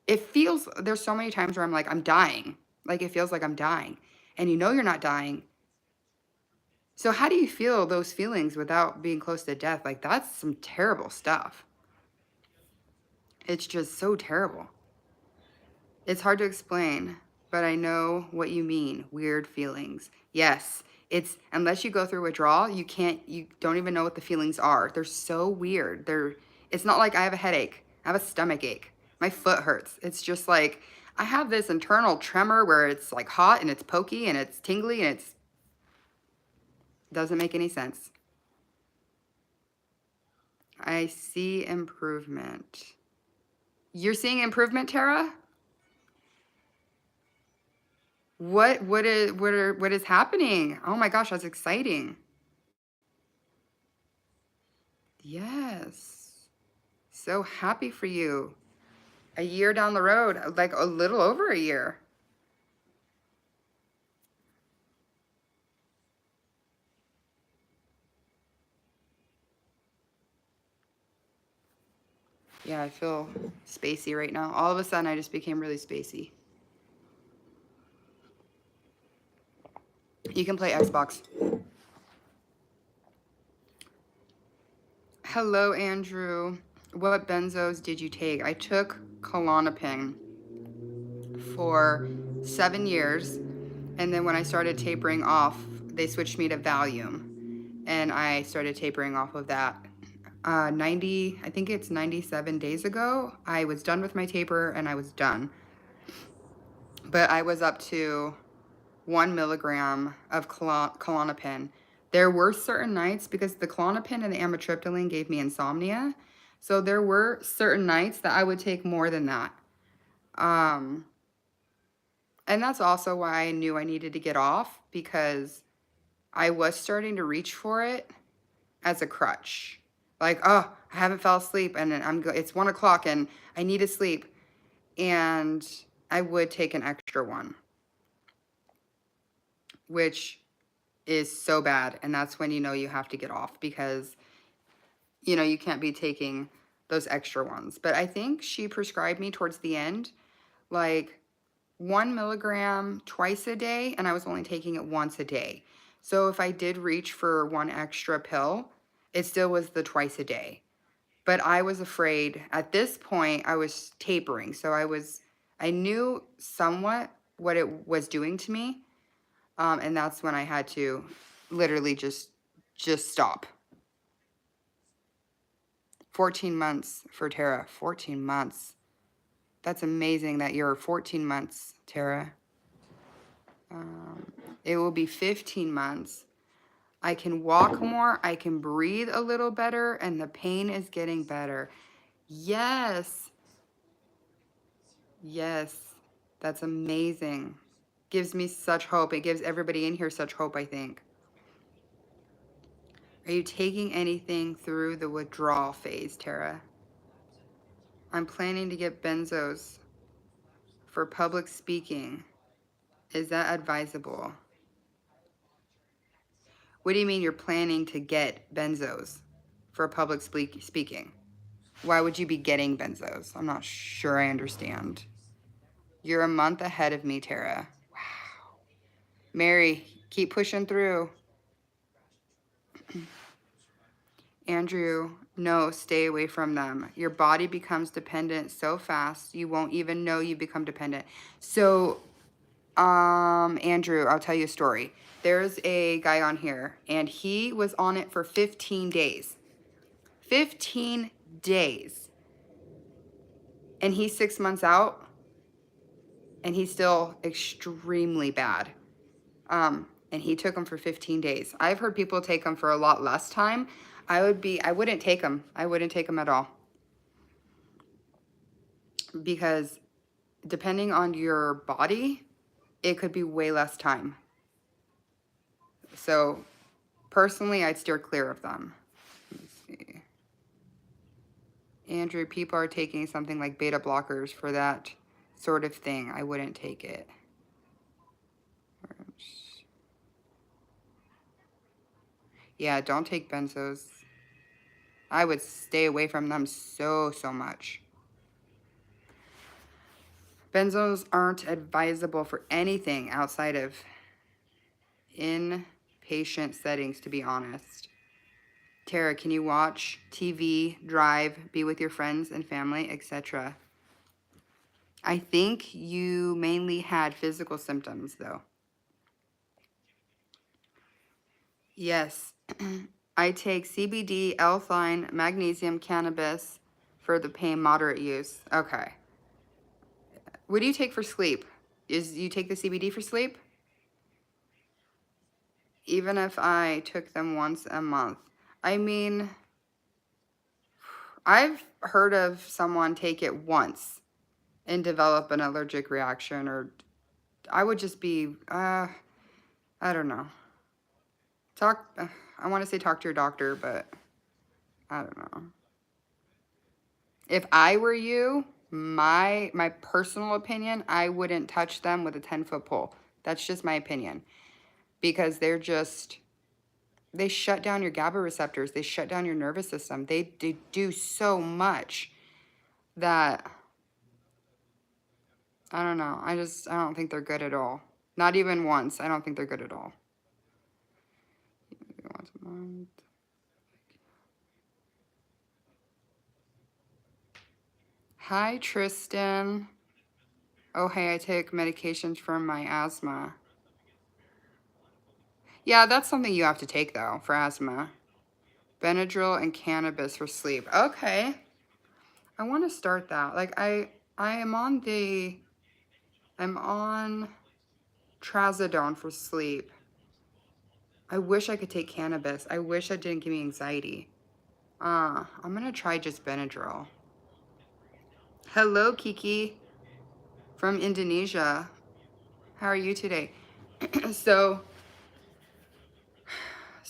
Speaker 1: there's so many times where I'm like, I'm dying. Like, it feels like I'm dying. And you know you're not dying. So how do you feel those feelings without being close to death? Like, that's some terrible stuff. It's just so terrible. It's hard to explain, but I know what you mean. Weird feelings. Yes, unless you go through withdrawal, you don't even know what the feelings are. They're so weird. It's not like I have a headache. I have a stomach ache. My foot hurts. It's just like, I have this internal tremor where it's like hot and it's pokey and it's tingly and it's doesn't make any sense. I see improvement. You're seeing improvement, Tara? What is happening? Oh my gosh, that's exciting. Yes. So happy for you. A year down the road, like a little over a year. Yeah, I feel spacey right now. All of a sudden, I just became really spacey. You can play Xbox. Hello, Andrew. What benzos did you take? I took Klonopin for 7 years, and then when I started tapering off, they switched me to Valium, and I started tapering off of that. I think it's 97 days ago, I was done with my taper, and I was done. But I was up to 1 milligram of Klonopin. There were certain nights, because the Klonopin and the amitriptyline gave me insomnia, so there were certain nights that I would take more than that. And that's also why I knew I needed to get off, because I was starting to reach for it as a crutch. Like, oh, I haven't fell asleep, and it's 1 o'clock and I need to sleep. And I would take an extra one, which is so bad. And that's when you know you have to get off, because, you can't be taking those extra ones. But I think she prescribed me towards the end, like 1 milligram twice a day, and I was only taking it once a day. So if I did reach for one extra pill, it still was the twice a day. But I was afraid. At this point, I was tapering, so I knew somewhat what it was doing to me, and that's when I had to literally just stop. 14 months for Tara. 14 months. That's amazing that you're 14 months, Tara. It will be 15 months. I can walk more, I can breathe a little better, and the pain is getting better. Yes. Yes. That's amazing. Gives me such hope. It gives everybody in here such hope, I think. Are you taking anything through the withdrawal phase, Tara? I'm planning to get benzos for public speaking. Is that advisable? What do you mean you're planning to get benzos for public speaking? Why would you be getting benzos? I'm not sure I understand. You're a month ahead of me, Tara. Wow. Mary, keep pushing through. Andrew, no, stay away from them. Your body becomes dependent so fast, you won't even know you become dependent. So, Andrew, I'll tell you a story. There's a guy on here, and he was on it for 15 days. 15 days. And he's 6 months out, and he's still extremely bad. and he took them for 15 days. I've heard people take them for a lot less time. I wouldn't take them. I wouldn't take them at all. Because depending on your body, it could be way less time. So personally, I'd steer clear of them. Let's see. Andrew, people are taking something like beta blockers for that sort of thing. I wouldn't take it. Yeah, don't take benzos. I would stay away from them so much. Benzos aren't advisable for anything outside of inpatient settings, to be honest. Tara, can you watch TV, drive, be with your friends and family, etc.? I think you mainly had physical symptoms, though. Yes. I take CBD, L-theine, magnesium, cannabis for the pain, moderate use. Okay. What do you take for sleep? You take the CBD for sleep? Even if I took them once a month. I mean, I've heard of someone take it once and develop an allergic reaction, or I would just be, I don't know. I want to say talk to your doctor, but I don't know. If I were you, my personal opinion, I wouldn't touch them with a 10-foot pole. That's just my opinion. Because they shut down your GABA receptors. They shut down your nervous system. They do so much that, I don't know. I don't think they're good at all. Not even once. I don't think they're good at all. Once a month. Hi, Tristan. Oh, hey, I take medications for my asthma. Yeah, that's something you have to take, though, for asthma. Benadryl and cannabis for sleep. Okay. I want to start that. Like, I'm on trazodone for sleep. I wish I could take cannabis. I wish that didn't give me anxiety. I'm going to try just Benadryl. Hello, Kiki from Indonesia. How are you today? So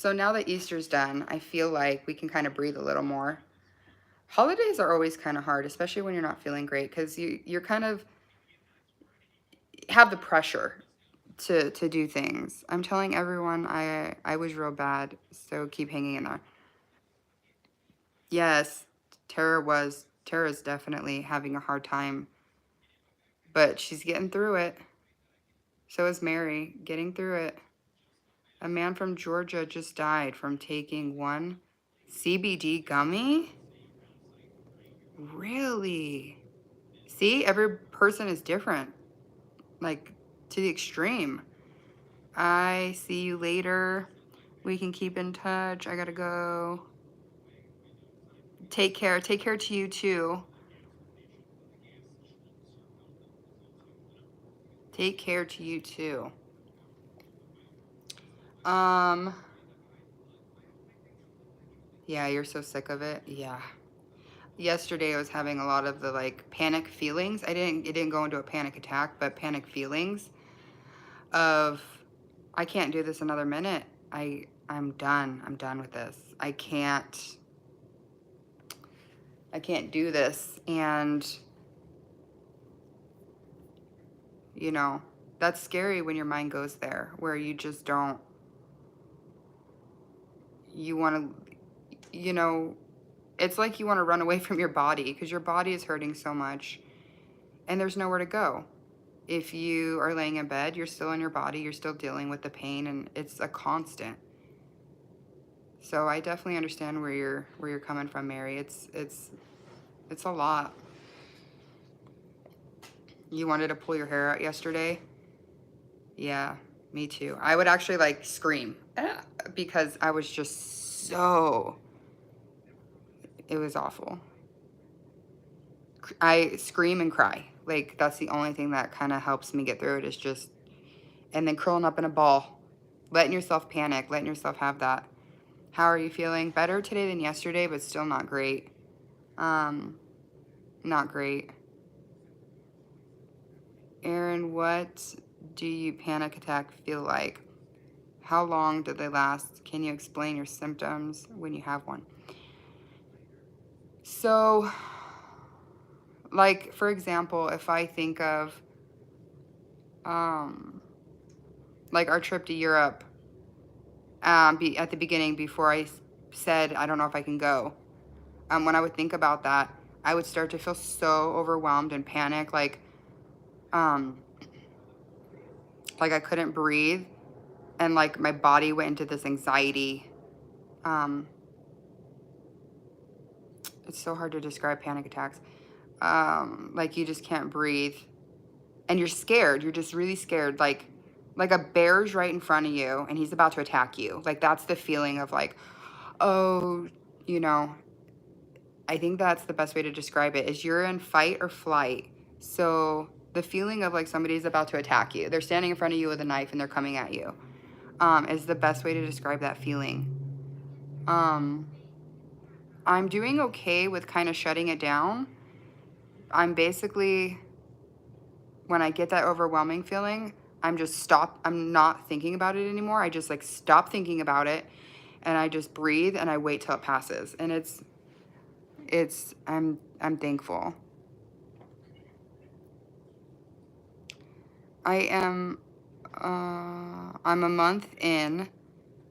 Speaker 1: now that Easter's done, I feel like we can kind of breathe a little more. Holidays are always kind of hard, especially when you're not feeling great, because you're kind of have the pressure to do things. I'm telling everyone I was real bad, so keep hanging in there. Yes, Tara's definitely having a hard time, but she's getting through it. So is Mary, getting through it. A man from Georgia just died from taking one CBD gummy? Really? See, every person is different, like to the extreme. I see you later. We can keep in touch. I gotta go. Take care. Take care to you too. Take care to you too. Yeah, you're so sick of it. Yeah. Yesterday I was having a lot of the like panic feelings. It didn't go into a panic attack, but panic feelings of I can't do this another minute. I'm done. I'm done with this. I can't do this. And you know, that's scary when your mind goes there, where you just don't, you want to, it's like you want to run away from your body because your body is hurting so much and there's nowhere to go. If you are laying in bed, you're still in your body, you're still dealing with the pain, and it's a constant. So I definitely understand where you're coming from, Mary. It's a lot. You wanted to pull your hair out yesterday? Yeah, me too. I would actually like scream because I was just so, it was awful. I scream and cry. Like, that's the only thing that kind of helps me get through it, is just, and then curling up in a ball. letting yourself panic, letting yourself have that. How are you feeling? Better today than yesterday, but still not great. Not great. Aaron, what do you panic attack feel like? How long do they last? Can you explain your symptoms when you have one? So, like, for example, if I think of, like our trip to Europe, at the beginning before I said, I don't know if I can go. When I would think about that, I would start to feel so overwhelmed and panic, like I couldn't breathe, and like my body went into this anxiety. It's so hard to describe panic attacks. Like you just can't breathe, and you're scared. You're just really scared, like a bear's right in front of you, and he's about to attack you. Like that's the feeling of like, oh, you know. I think that's the best way to describe it, is you're in fight or flight. So the feeling of like somebody's about to attack you. They're standing in front of you with a knife and they're coming at you. Is the best way to describe that feeling. I'm doing okay with kind of shutting it down. I'm basically, when I get that overwhelming feeling, I'm not thinking about it anymore. I just like stop thinking about it and I just breathe and I wait till it passes. And I'm thankful. I'm a month in,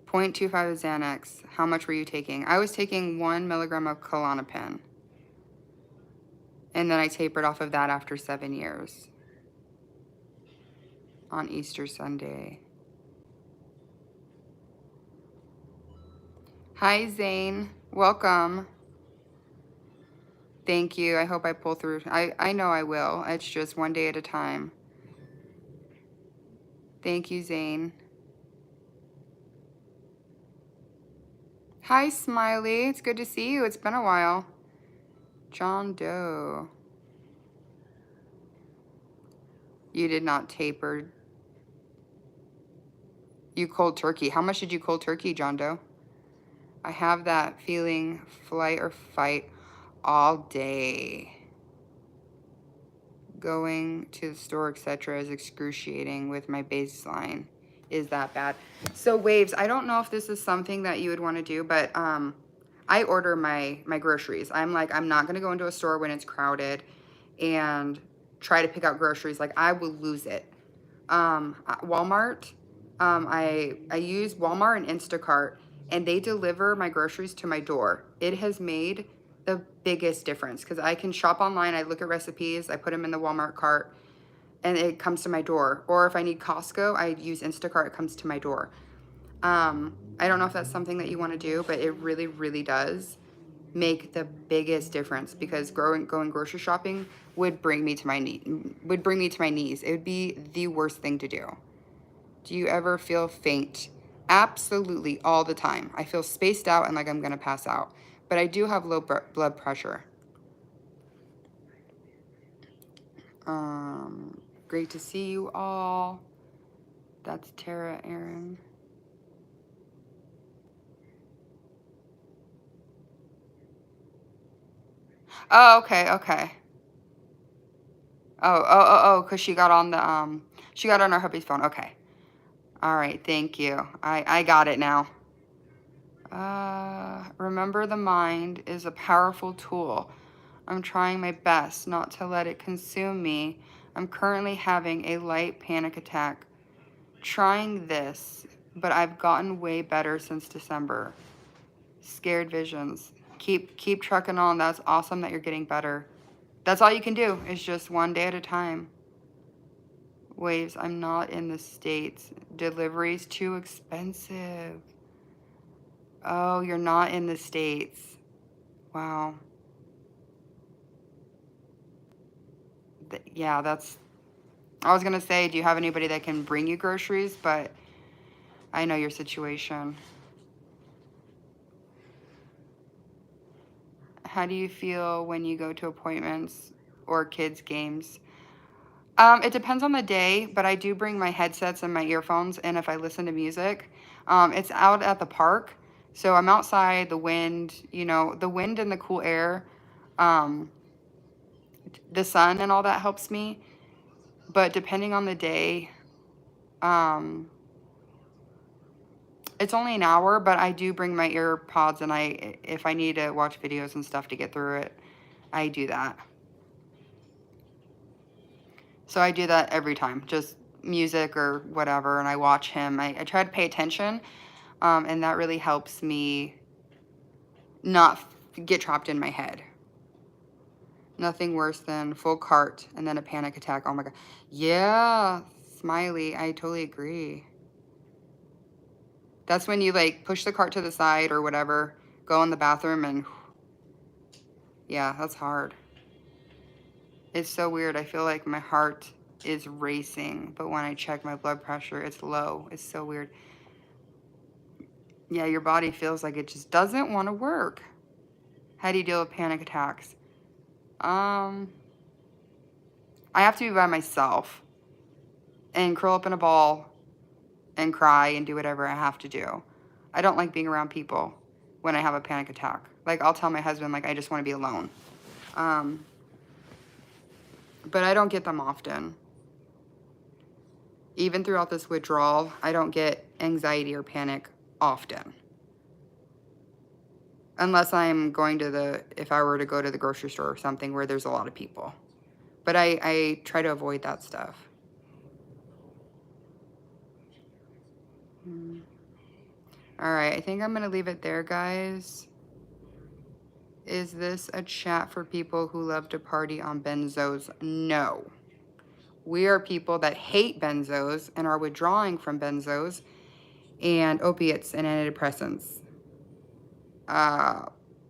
Speaker 1: 0.25 Xanax. How much were you taking? I was taking 1 milligram of Klonopin. And then I tapered off of that after 7 years. On Easter Sunday. Hi, Zane. Welcome. Thank you. I hope I pull through. I know I will. It's just one day at a time. Thank you, Zane. Hi, Smiley. It's good to see you. It's been a while. John Doe. You did not taper. You cold turkey. How much did you cold turkey, John Doe? I have that feeling, flight or fight, all day. Going to the store, etc. is excruciating with my baseline. Is that bad? So Waves, I don't know if this is something that you would want to do, but I order my groceries. I'm like, I'm not going to go into a store when it's crowded and try to pick out groceries. Like, I will lose it. Walmart, I use Walmart and Instacart, and they deliver my groceries to my door. It has made the biggest difference because I can shop online. I look at recipes, I put them in the Walmart cart, and it comes to my door. Or if I need Costco, I use Instacart, it comes to my door. I don't know if that's something that you want to do, but it really, really does make the biggest difference, because going grocery shopping would bring me to my knees. It would be the worst thing to do. Do you ever feel faint? Absolutely, all the time. I feel spaced out and like I'm gonna pass out, but I do have low blood pressure. Great to see you all. That's Tara, Aaron. Oh, okay. Oh, because she got on her hubby's phone. Okay. All right, thank you. I got it now. Remember, the mind is a powerful tool. I'm trying my best not to let it consume me. I'm currently having a light panic attack. Trying this, but I've gotten way better since December. Scared visions. Keep trucking on. That's awesome that you're getting better. That's all you can do, is just one day at a time. Waves, I'm not in the States. Delivery's too expensive. Oh, you're not in the States. Wow. Yeah, I was gonna say, do you have anybody that can bring you groceries? But I know your situation. How do you feel when you go to appointments or kids' games? It depends on the day, but I do bring my headsets and my earphones in if I listen to music. It's out at the park, so I'm outside, the wind, you know, the wind and the cool air, um, the sun and all that helps me. But depending on the day, um, it's only an hour, but I do bring my ear pods, and if I need to watch videos and stuff to get through it, I do that. So I do that every time, just music or whatever, and I watch him. I try to pay attention, and that really helps me not get trapped in my head. Nothing worse than full cart and then a panic attack. Oh my God. Yeah, Smiley, I totally agree. That's when you like push the cart to the side or whatever, go in the bathroom, and yeah, that's hard. It's so weird. I feel like my heart is racing, but when I check my blood pressure, it's low. It's so weird. Yeah, your body feels like it just doesn't want to work. How do you deal with panic attacks? I have to be by myself and curl up in a ball and cry and do whatever I have to do. I don't like being around people when I have a panic attack. Like, I'll tell my husband, like, I just want to be alone. But I don't get them often. Even throughout this withdrawal, I don't get anxiety or panic often. Unless I'm going to if I were to go to the grocery store or something where there's a lot of people. But I try to avoid that stuff. All right, I think I'm going to leave it there, guys. Is this a chat for people who love to party on benzos? No. We are people that hate benzos and are withdrawing from benzos and opiates and antidepressants.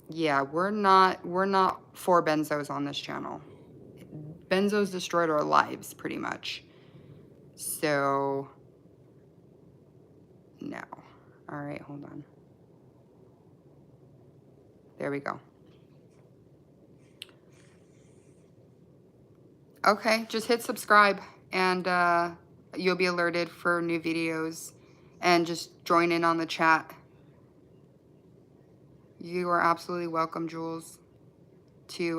Speaker 1: Yeah, we're not for benzos on this channel. Benzos destroyed our lives pretty much. So, no. All right, hold on. There we go. Okay, just hit subscribe and you'll be alerted for new videos, and just join in on the chat. You are absolutely welcome, Jules, to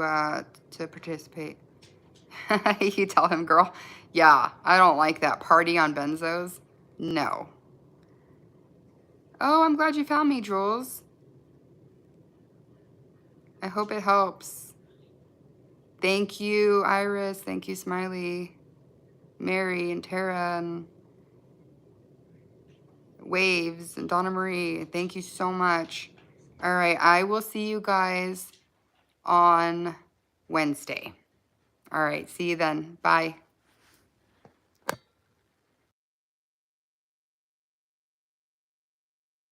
Speaker 1: participate. You tell him, girl. Yeah, I don't like that. Party on benzos? No. Oh, I'm glad you found me, Jules. I hope it helps. Thank you, Iris. Thank you, Smiley, Mary, and Tara, and Waves, and Donna Marie. Thank you so much. All right, I will see you guys on Wednesday. All right, see you then. Bye.